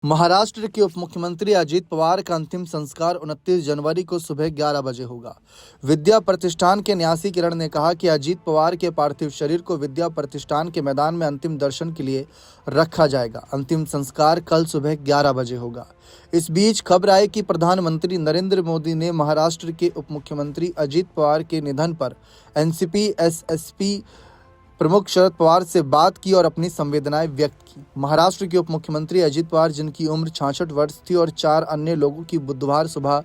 महाराष्ट्र के उप मुख्यमंत्री अजित पवार का अंतिम संस्कार 29 जनवरी को सुबह 11 बजे होगा। विद्या प्रतिष्ठान के न्यासी किरण ने कहा कि अजित पवार के पार्थिव शरीर को विद्या प्रतिष्ठान के मैदान में अंतिम दर्शन के लिए रखा जाएगा। अंतिम संस्कार कल सुबह 11 बजे होगा। इस बीच खबर आई कि प्रधानमंत्री नरेंद्र मोदी ने महाराष्ट्र के उप मुख्यमंत्री अजित पवार के निधन पर एनसीपी एसएसपी प्रमुख शरद पवार से बात की और अपनी संवेदनाएं व्यक्त की। महाराष्ट्र के उप मुख्यमंत्री अजित पवार, जिनकी उम्र 66 वर्ष थी, और 4 अन्य लोगों की बुधवार सुबह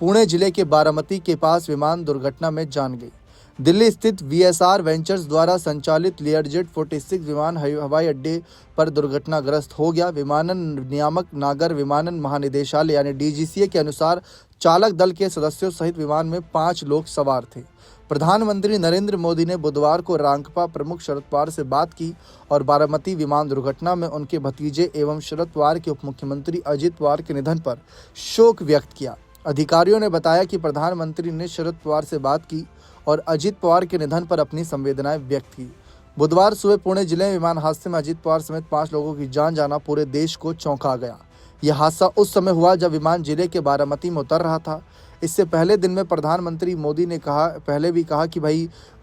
पुणे जिले के बारामती के पास विमान दुर्घटना में जान गई। दिल्ली स्थित वीएसआर वेंचर्स द्वारा संचालित लेयरजेट 46 विमान हवाई अड्डे पर दुर्घटनाग्रस्त हो गया। विमानन नियामक नागर विमानन महानिदेशालय यानी डीजीसीए के अनुसार चालक दल के सदस्यों सहित विमान में 5 लोग सवार थे। प्रधानमंत्री नरेंद्र मोदी ने बुधवार को रांकपा प्रमुख शरद पवार से बात की और बारामती विमान दुर्घटना में उनके भतीजे एवं शरद पवार के उप मुख्यमंत्री अजित पवार के निधन पर शोक व्यक्त किया। अधिकारियों ने बताया कि प्रधानमंत्री ने शरद पवार से बात की और अजित पवार के निधन पर अपनी संवेदनाएं व्यक्त की। बुधवार सुबह पुणे जिले में विमान हादसे में अजित पवार समेत 5 लोगों की जान जाना पूरे देश को चौंका गया। यह हादसा उस समय हुआ जब विमान जिले के बारामती में उतर रहा था। इससे पहले दिन में प्रधानमंत्री मोदी ने पहले भी कहा कि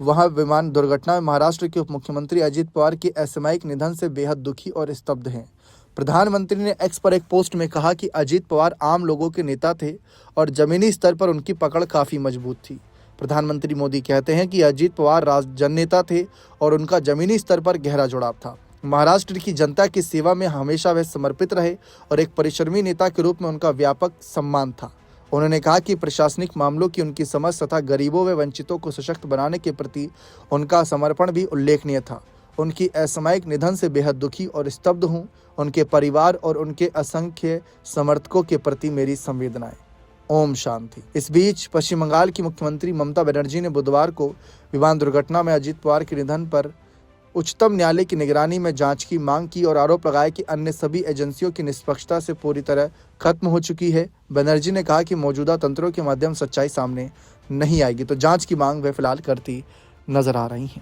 वह विमान दुर्घटना में महाराष्ट्र के उप मुख्यमंत्री अजित पवार के असामयिक निधन से बेहद दुखी और स्तब्ध हैं। प्रधानमंत्री ने एक्स पर एक पोस्ट में कहा कि अजित पवार आम लोगों के नेता थे और जमीनी स्तर पर उनकी पकड़ काफ़ी मजबूत थी। प्रधानमंत्री मोदी कहते हैं कि अजित पवार जननेता थे और उनका जमीनी स्तर पर गहरा जुड़ाव था। महाराष्ट्र की जनता की सेवा में हमेशा वह समर्पित रहे और एक परिश्रमी नेता के रूप में उनका व्यापक सम्मान था। उन्होंने कहा कि प्रशासनिक मामलों की उनकी समझ तथा गरीबों व वंचितों को सशक्त बनाने के प्रति उनका समर्पण भी उल्लेखनीय था। उनकी असामयिक निधन से बेहद दुखी और स्तब्ध हूँ। उनके परिवार और उनके असंख्य समर्थकों के प्रति मेरी संवेदनाएं। ओम शांति। इस बीच पश्चिम बंगाल की मुख्यमंत्री ममता बनर्जी ने बुधवार को विमान दुर्घटना में अजित पवार के निधन पर उच्चतम न्यायालय की निगरानी में जांच की मांग की और आरोप लगाया कि अन्य सभी एजेंसियों की निष्पक्षता से पूरी तरह खत्म हो चुकी है। बनर्जी ने कहा कि मौजूदा तंत्रों के माध्यम सच्चाई सामने नहीं आएगी, तो जांच की मांग वे फिलहाल करती नजर आ रही हैं।